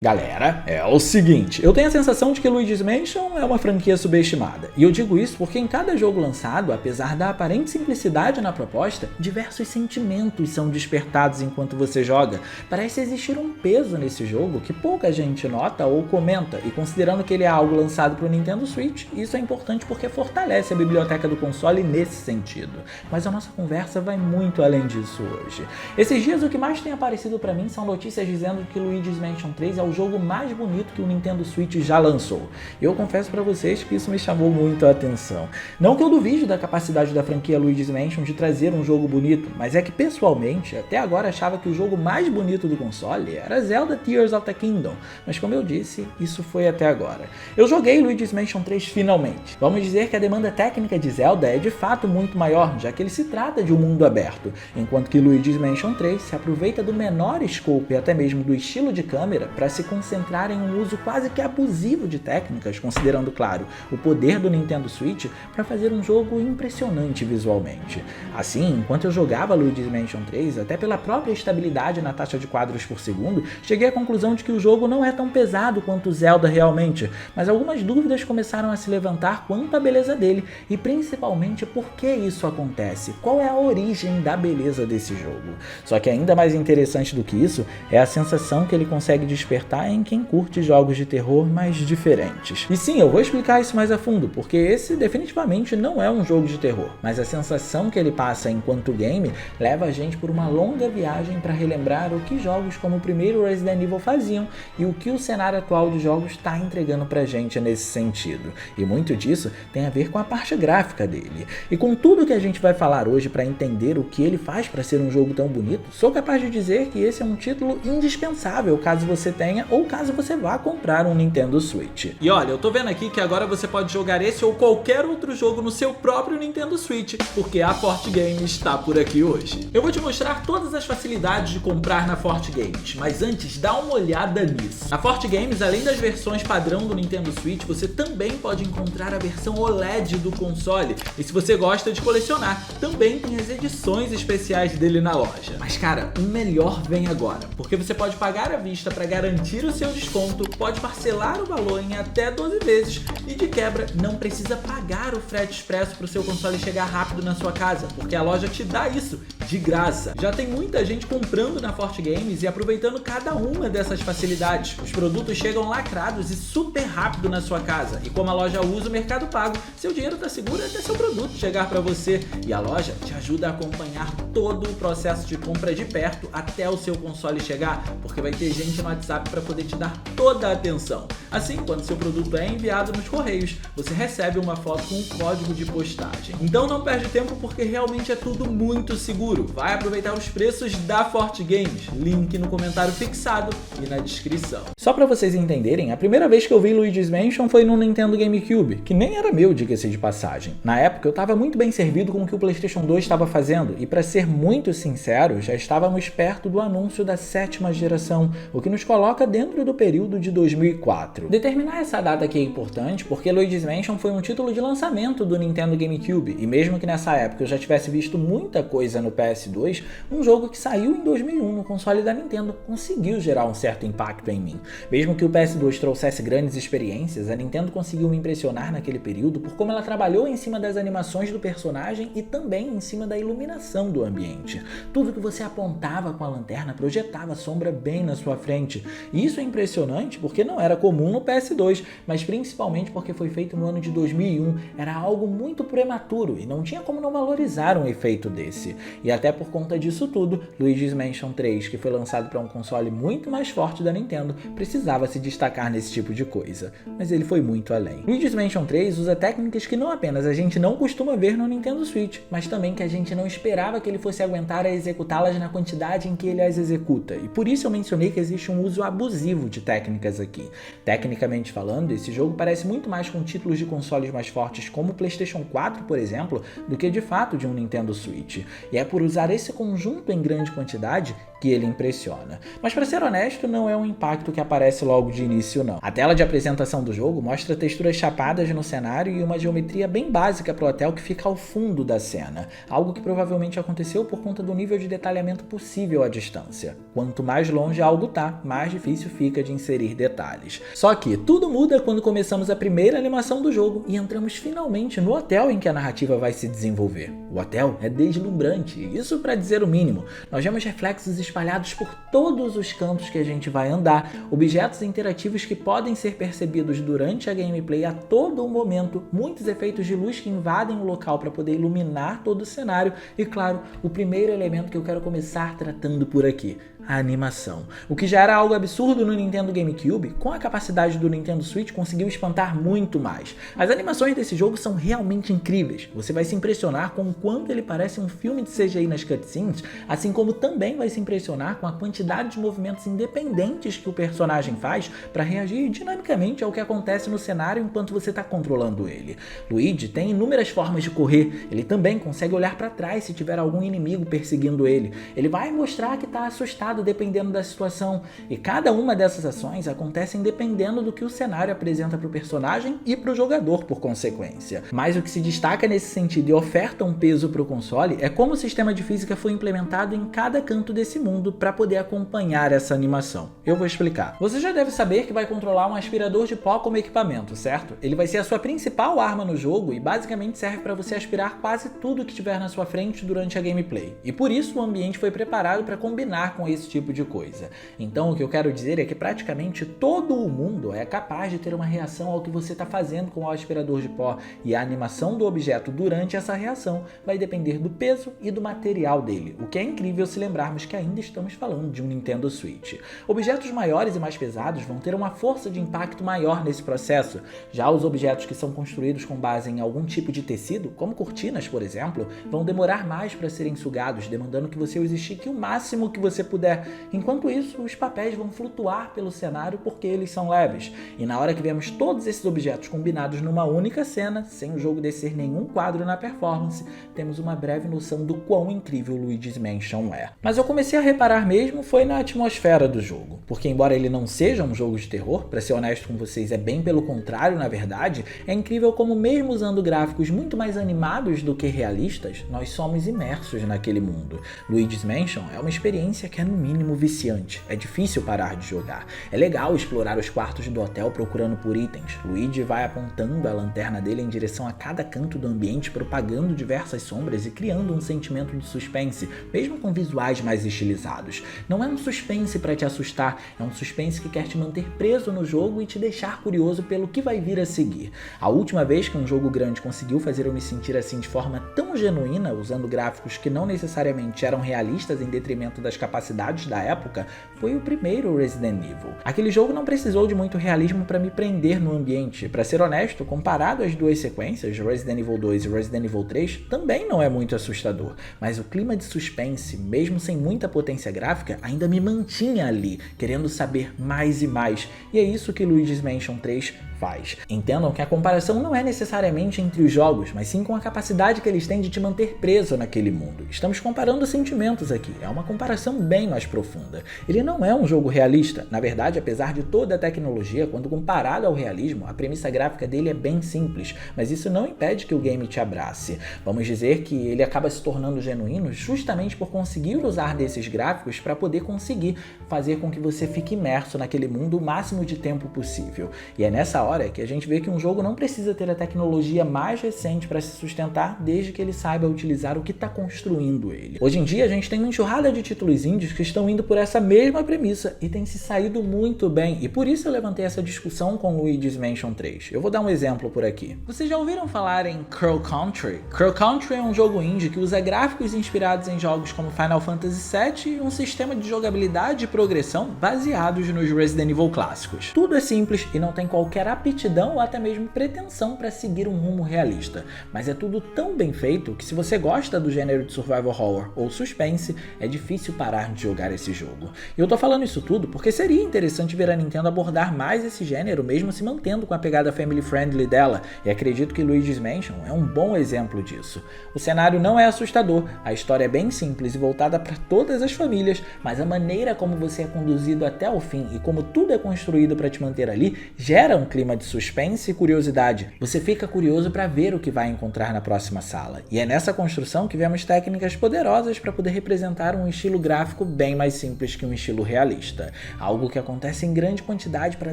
Galera, é o seguinte, eu tenho a sensação de que Luigi's Mansion é uma franquia subestimada. E eu digo isso porque em cada jogo lançado, apesar da aparente simplicidade na proposta, diversos sentimentos são despertados enquanto você joga. Parece existir um peso nesse jogo que pouca gente nota ou comenta, e considerando que ele é algo lançado para o Nintendo Switch, isso é importante porque fortalece a biblioteca do console nesse sentido. Mas a nossa conversa vai muito além disso hoje. Esses dias o que mais tem aparecido para mim são notícias dizendo que Luigi's Mansion 3 é o jogo mais bonito que o Nintendo Switch já lançou. E eu confesso pra vocês que isso me chamou muito a atenção. Não que eu duvide da capacidade da franquia Luigi's Mansion de trazer um jogo bonito, mas é que pessoalmente, até agora achava que o jogo mais bonito do console era Zelda Tears of the Kingdom, mas como eu disse, isso foi até agora. Eu joguei Luigi's Mansion 3 finalmente. Vamos dizer que a demanda técnica de Zelda é de fato muito maior, já que ele se trata de um mundo aberto, enquanto que Luigi's Mansion 3 se aproveita do menor scope e até mesmo do estilo de câmera para se concentrar em um uso quase que abusivo de técnicas, considerando, claro, o poder do Nintendo Switch para fazer um jogo impressionante visualmente. Assim, enquanto eu jogava Luigi's Mansion 3, até pela própria estabilidade na taxa de quadros por segundo, cheguei à conclusão de que o jogo não é tão pesado quanto Zelda realmente, mas algumas dúvidas começaram a se levantar quanto à beleza dele, e principalmente por que isso acontece, qual é a origem da beleza desse jogo. Só que ainda mais interessante do que isso é a sensação que ele consegue despertar em quem curte jogos de terror mais diferentes. E sim, eu vou explicar isso mais a fundo, porque esse definitivamente não é um jogo de terror, mas a sensação que ele passa enquanto game leva a gente por uma longa viagem para relembrar o que jogos como o primeiro Resident Evil faziam e o que o cenário atual de jogos está entregando pra gente nesse sentido. E muito disso tem a ver com a parte gráfica dele. E com tudo que a gente vai falar hoje para entender o que ele faz para ser um jogo tão bonito, sou capaz de dizer que esse é um título indispensável caso você tenha ou caso você vá comprar um Nintendo Switch. E olha, eu tô vendo aqui que agora você pode jogar esse ou qualquer outro jogo no seu próprio Nintendo Switch, porque a Forte Games está por aqui hoje. Eu vou te mostrar todas as facilidades de comprar na Forte Games, mas antes dá uma olhada nisso. Na Forte Games, além das versões padrão do Nintendo Switch, você também pode encontrar a versão OLED do console, e se você gosta de colecionar, também tem as edições especiais dele na loja. Mas cara, o melhor vem agora, porque você pode pagar à vista para garantir o seu desconto, pode parcelar o valor em até 12 vezes e de quebra não precisa pagar o frete expresso para o seu console chegar rápido na sua casa, porque a loja te dá isso de graça. Já tem muita gente comprando na Forte Games e aproveitando cada uma dessas facilidades. Os produtos chegam lacrados e super rápido na sua casa, e como a loja usa o Mercado Pago, seu dinheiro está seguro até seu produto chegar para você, e a loja te ajuda a acompanhar todo o processo de compra de perto até o seu console chegar, porque vai ter gente no WhatsApp para poder te dar toda a atenção. Assim, quando seu produto é enviado nos correios, você recebe uma foto com um código de postagem. Então não perde tempo, porque realmente é tudo muito seguro. Vai aproveitar os preços da Forte Games, link no comentário fixado e na descrição. Só para vocês entenderem, a primeira vez que eu vi Luigi's Mansion foi no Nintendo GameCube, que nem era meu, diga-se de passagem. Na época eu estava muito bem servido com o que o PlayStation 2 estava fazendo, e para ser muito sincero, já estávamos perto do anúncio da 7ª geração, o que nos coloca dentro do período de 2004. Determinar essa data aqui é importante porque Luigi's Mansion foi um título de lançamento do Nintendo GameCube, e mesmo que nessa época eu já tivesse visto muita coisa no PS2, um jogo que saiu em 2001 no console da Nintendo conseguiu gerar um certo impacto em mim. Mesmo que o PS2 trouxesse grandes experiências, a Nintendo conseguiu me impressionar naquele período por como ela trabalhou em cima das animações do personagem e também em cima da iluminação do ambiente. Tudo que você apontava com a lanterna projetava sombra bem na sua frente, e isso é impressionante porque não era comum no PS2, mas principalmente porque foi feito no ano de 2001, era algo muito prematuro e não tinha como não valorizar um efeito desse. E até por conta disso tudo, Luigi's Mansion 3, que foi lançado para um console muito mais forte da Nintendo, precisava se destacar nesse tipo de coisa, mas ele foi muito além. Luigi's Mansion 3 usa técnicas que não apenas a gente não costuma ver no Nintendo Switch, mas também que a gente não esperava que ele fosse aguentar a executá-las na quantidade em que ele as executa, e por isso eu mencionei que existe um uso abusivo de técnicas aqui. Tecnicamente falando, esse jogo parece muito mais com títulos de consoles mais fortes como o PlayStation 4, por exemplo, do que de fato de um Nintendo Switch. E é por usar esse conjunto em grande quantidade que ele impressiona. Mas para ser honesto, não é um impacto que aparece logo de início não. A tela de apresentação do jogo mostra texturas chapadas no cenário e uma geometria bem básica para o hotel que fica ao fundo da cena, algo que provavelmente aconteceu por conta do nível de detalhamento possível à distância. Quanto mais longe algo tá, mais difícil fica de inserir detalhes. Só que tudo muda quando começamos a primeira animação do jogo e entramos finalmente no hotel em que a narrativa vai se desenvolver. O hotel é deslumbrante, isso para dizer o mínimo. Nós vemos reflexos espalhados por todos os cantos que a gente vai andar, objetos interativos que podem ser percebidos durante a gameplay a todo momento, muitos efeitos de luz que invadem o local para poder iluminar todo o cenário e, claro, o primeiro elemento que eu quero começar tratando por aqui, a animação. O que já era algo absurdo no Nintendo GameCube, com a capacidade do Nintendo Switch conseguiu espantar muito mais. As animações desse jogo são realmente incríveis. Você vai se impressionar com o quanto ele parece um filme de CGI nas cutscenes, assim como também vai se impressionar com a quantidade de movimentos independentes que o personagem faz para reagir dinamicamente ao que acontece no cenário enquanto você está controlando ele. Luigi tem inúmeras formas de correr, ele também consegue olhar para trás se tiver algum inimigo perseguindo ele. Ele vai mostrar que está assustado dependendo da situação, e cada uma dessas ações acontecem dependendo do que o cenário apresenta para o personagem e para o jogador por consequência. Mas o que se destaca nesse sentido e oferta um peso para o console é como o sistema de física foi implementado em cada canto desse mundo para poder acompanhar essa animação. Eu vou explicar. Você já deve saber que vai controlar um aspirador de pó como equipamento, certo? Ele vai ser a sua principal arma no jogo e basicamente serve para você aspirar quase tudo que tiver na sua frente durante a gameplay. E por isso o ambiente foi preparado para combinar com esse tipo de coisa. Então o que eu quero dizer é que praticamente todo o mundo é capaz de ter uma reação ao que você está fazendo com o aspirador de pó, e a animação do objeto durante essa reação vai depender do peso e do material dele, o que é incrível se lembrarmos que ainda estamos falando de um Nintendo Switch. Objetos maiores e mais pesados vão ter uma força de impacto maior nesse processo, já os objetos que são construídos com base em algum tipo de tecido, como cortinas por exemplo, vão demorar mais para serem sugados, demandando que você os estique o máximo que você puder. Enquanto isso, os papéis vão flutuar pelo cenário porque eles são leves. E na hora que vemos todos esses objetos combinados numa única cena, sem o jogo descer nenhum quadro na performance, temos uma breve noção do quão incrível Luigi's Mansion é. Mas eu comecei a reparar mesmo foi na atmosfera do jogo, porque embora ele não seja um jogo de terror, pra ser honesto com vocês, é bem pelo contrário na verdade, é incrível como mesmo usando gráficos muito mais animados do que realistas, nós somos imersos naquele mundo. Luigi's Mansion é uma experiência que é no mínimo viciante, é difícil parar de jogar. É legal explorar os quartos do hotel procurando por itens. Luigi vai apontando a lanterna dele em direção a cada canto do ambiente, propagando diversas sombras e criando um sentimento de suspense, mesmo com visuais mais estilizados. Não é um suspense para te assustar, é um suspense que quer te manter preso no jogo e te deixar curioso pelo que vai vir a seguir. A última vez que um jogo grande conseguiu fazer eu me sentir assim de forma tão genuína, usando gráficos que não necessariamente eram realistas em detrimento das capacidades da época, foi o primeiro Resident Evil. Aquele jogo não precisou de muito realismo para me prender no ambiente. Para ser honesto, comparado às duas sequências, Resident Evil 2 e Resident Evil 3, também não é muito assustador, mas o clima de suspense, mesmo sem muita potência gráfica, ainda me mantinha ali, querendo saber mais e mais, e é isso que Luigi's Mansion 3 faz. Entendam que a comparação não é necessariamente entre os jogos, mas sim com a capacidade que eles têm de te manter preso naquele mundo. Estamos comparando sentimentos aqui, é uma comparação bem mais profunda. Ele não é um jogo realista, na verdade, apesar de toda a tecnologia, quando comparado ao realismo, a premissa gráfica dele é bem simples, mas isso não impede que o game te abrace. Vamos dizer que ele acaba se tornando genuíno justamente por conseguir usar desses gráficos para poder conseguir fazer com que você fique imerso naquele mundo o máximo de tempo possível. E é nessa hora que a gente vê que um jogo não precisa ter a tecnologia mais recente para se sustentar, desde que ele saiba utilizar o que está construindo ele. Hoje em dia a gente tem uma enxurrada de títulos indies que estão indo por essa mesma premissa e tem se saído muito bem, e por isso eu levantei essa discussão com Luigi's Mansion 3. Eu vou dar um exemplo por aqui. Vocês já ouviram falar em Crow Country? Crow Country é um jogo indie que usa gráficos inspirados em jogos como Final Fantasy VII e um sistema de jogabilidade e progressão baseados nos Resident Evil clássicos. Tudo é simples e não tem qualquer aptidão ou até mesmo pretensão para seguir um rumo realista. Mas é tudo tão bem feito que se você gosta do gênero de survival horror ou suspense, é difícil parar de jogar esse jogo. E eu tô falando isso tudo porque seria interessante ver a Nintendo abordar mais esse gênero, mesmo se mantendo com a pegada family friendly dela, e acredito que Luigi's Mansion é um bom exemplo disso. O cenário não é assustador, a história é bem simples e voltada para todas as famílias, mas a maneira como você é conduzido até o fim e como tudo é construído para te manter ali, gera um clima de suspense e curiosidade. Você fica curioso para ver o que vai encontrar na próxima sala, e é nessa construção que vemos técnicas poderosas para poder representar um estilo gráfico bem mais simples que um estilo realista, algo que acontece em grande quantidade para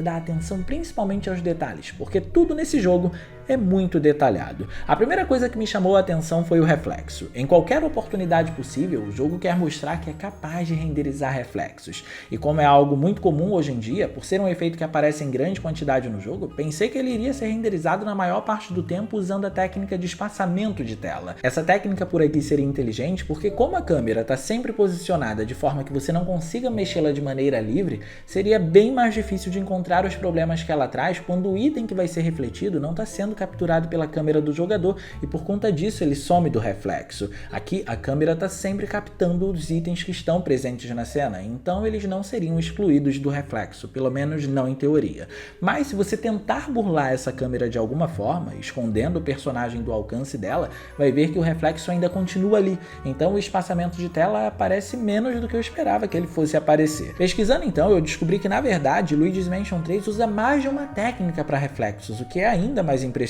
dar atenção principalmente aos detalhes, porque tudo nesse jogo é muito detalhado. A primeira coisa que me chamou a atenção foi o reflexo. Em qualquer oportunidade possível, o jogo quer mostrar que é capaz de renderizar reflexos. E como é algo muito comum hoje em dia, por ser um efeito que aparece em grande quantidade no jogo, pensei que ele iria ser renderizado na maior parte do tempo usando a técnica de espaçamento de tela. Essa técnica por aqui seria inteligente porque como a câmera está sempre posicionada de forma que você não consiga mexê-la de maneira livre, seria bem mais difícil de encontrar os problemas que ela traz quando o item que vai ser refletido não está sendo capturado pela câmera do jogador e por conta disso ele some do reflexo. Aqui a câmera está sempre captando os itens que estão presentes na cena, então eles não seriam excluídos do reflexo, pelo menos não em teoria. Mas se você tentar burlar essa câmera de alguma forma, escondendo o personagem do alcance dela, vai ver que o reflexo ainda continua ali, então o espaçamento de tela aparece menos do que eu esperava que ele fosse aparecer. Pesquisando então, eu descobri que na verdade Luigi's Mansion 3 usa mais de uma técnica para reflexos, o que é ainda mais impressionante.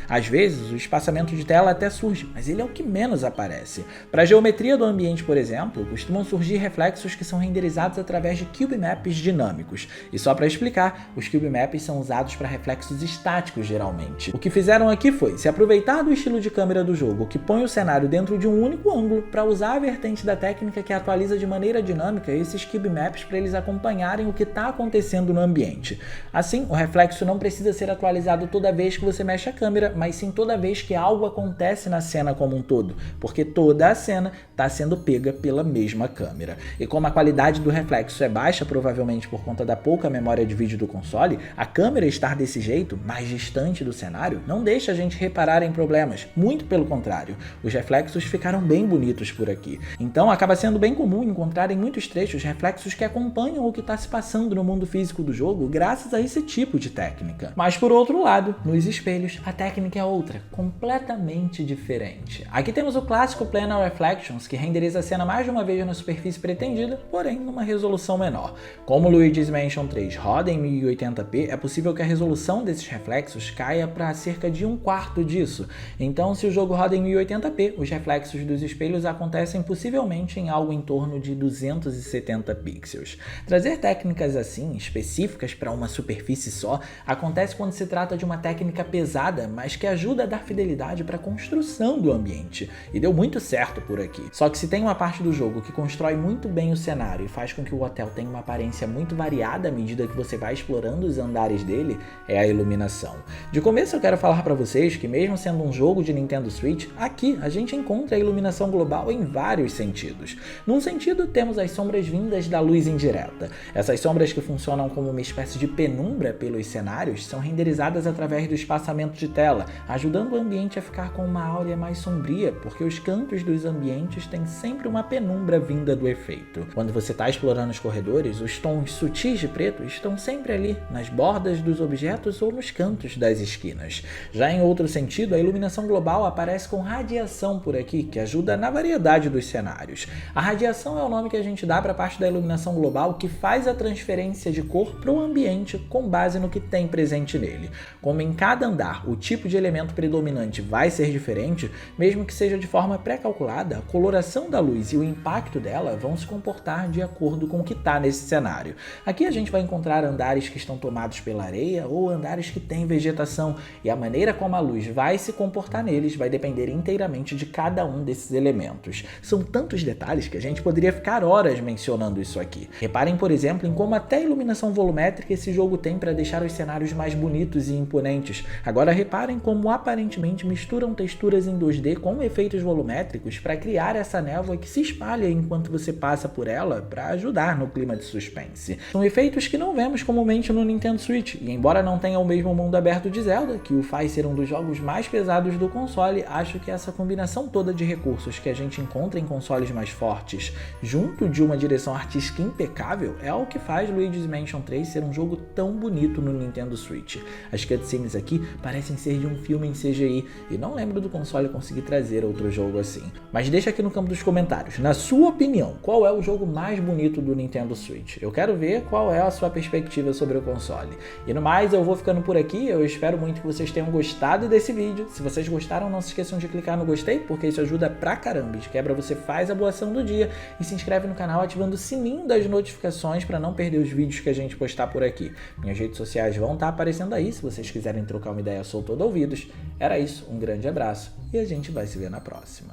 Às vezes, o espaçamento de tela até surge, mas ele é o que menos aparece. Para a geometria do ambiente, por exemplo, costumam surgir reflexos que são renderizados através de cube maps dinâmicos. E só para explicar, os cube maps são usados para reflexos estáticos geralmente. O que fizeram aqui foi se aproveitar do estilo de câmera do jogo, que põe o cenário dentro de um único ângulo, para usar a vertente da técnica que atualiza de maneira dinâmica esses cube maps para eles acompanharem o que está acontecendo no ambiente. Assim, o reflexo não precisa ser atualizado toda vez que você mexe a câmera, mas sim toda vez que algo acontece na cena como um todo, porque toda a cena está sendo pega pela mesma câmera. E como a qualidade do reflexo é baixa, provavelmente por conta da pouca memória de vídeo do console, a câmera estar desse jeito, mais distante do cenário, não deixa a gente reparar em problemas, muito pelo contrário, os reflexos ficaram bem bonitos por aqui. Então acaba sendo bem comum encontrar em muitos trechos reflexos que acompanham o que está se passando no mundo físico do jogo graças a esse tipo de técnica. Mas por outro lado, nos espelhos, a técnica é outra, completamente diferente. Aqui temos o clássico Planar Reflections, que renderiza a cena mais de uma vez na superfície pretendida, porém numa resolução menor. Como Luigi's Mansion 3 roda em 1080p, é possível que a resolução desses reflexos caia para cerca de 1/4 disso. Então, se o jogo roda em 1080p, os reflexos dos espelhos acontecem possivelmente em algo em torno de 270 pixels. Trazer técnicas assim, específicas para uma superfície só, acontece quando se trata de uma técnica pesada, mas que ajuda a dar fidelidade para a construção do ambiente. E deu muito certo por aqui. Só que se tem uma parte do jogo que constrói muito bem o cenário e faz com que o hotel tenha uma aparência muito variada à medida que você vai explorando os andares dele, é a iluminação. De começo eu quero falar para vocês que mesmo sendo um jogo de Nintendo Switch, aqui a gente encontra a iluminação global em vários sentidos. Num sentido, temos as sombras vindas da luz indireta. Essas sombras que funcionam como uma espécie de penumbra pelos cenários são renderizadas através do espaçamento de tela, ajudando o ambiente a ficar com uma áurea mais sombria, porque os cantos dos ambientes têm sempre uma penumbra vinda do efeito. Quando você está explorando os corredores, os tons sutis de preto estão sempre ali, nas bordas dos objetos ou nos cantos das esquinas. Já em outro sentido, a iluminação global aparece com radiação por aqui, que ajuda na variedade dos cenários. A radiação é o nome que a gente dá para a parte da iluminação global que faz a transferência de cor para o ambiente com base no que tem presente nele. Como em cada andar o tipo de elemento predominante vai ser diferente, mesmo que seja de forma pré-calculada, a coloração da luz e o impacto dela vão se comportar de acordo com o que está nesse cenário. Aqui a gente vai encontrar andares que estão tomados pela areia ou andares que têm vegetação, e a maneira como a luz vai se comportar neles vai depender inteiramente de cada um desses elementos. São tantos detalhes que a gente poderia ficar horas mencionando isso aqui. Reparem, por exemplo, em como até a iluminação volumétrica esse jogo tem para deixar os cenários mais bonitos e imponentes. Agora reparem como aparentemente misturam texturas em 2D com efeitos volumétricos para criar essa névoa que se espalha enquanto você passa por ela para ajudar no clima de suspense. São efeitos que não vemos comumente no Nintendo Switch, e em embora não tenha o mesmo mundo aberto de Zelda, que o faz ser um dos jogos mais pesados do console, acho que essa combinação toda de recursos que a gente encontra em consoles mais fortes, junto de uma direção artística impecável, é o que faz Luigi's Mansion 3 ser um jogo tão bonito no Nintendo Switch. As cutscenes aqui parecem ser de um filme em CGI, e não lembro do console conseguir trazer outro jogo assim. Mas deixa aqui no campo dos comentários, na sua opinião, qual é o jogo mais bonito do Nintendo Switch? Eu quero ver qual é a sua perspectiva sobre o console. E no mais, eu vou ficando por aqui, eu espero muito que vocês tenham gostado desse vídeo. Se vocês gostaram, não se esqueçam de clicar no gostei, porque isso ajuda pra caramba. De quebra, você faz a boa ação do dia e se inscreve no canal ativando o sininho das notificações para não perder os vídeos que a gente postar por aqui. Minhas redes sociais vão estar aparecendo aí, se vocês quiserem trocar uma ideia, sou todo ouvidos. Era isso, um grande abraço e a gente vai se ver na próxima.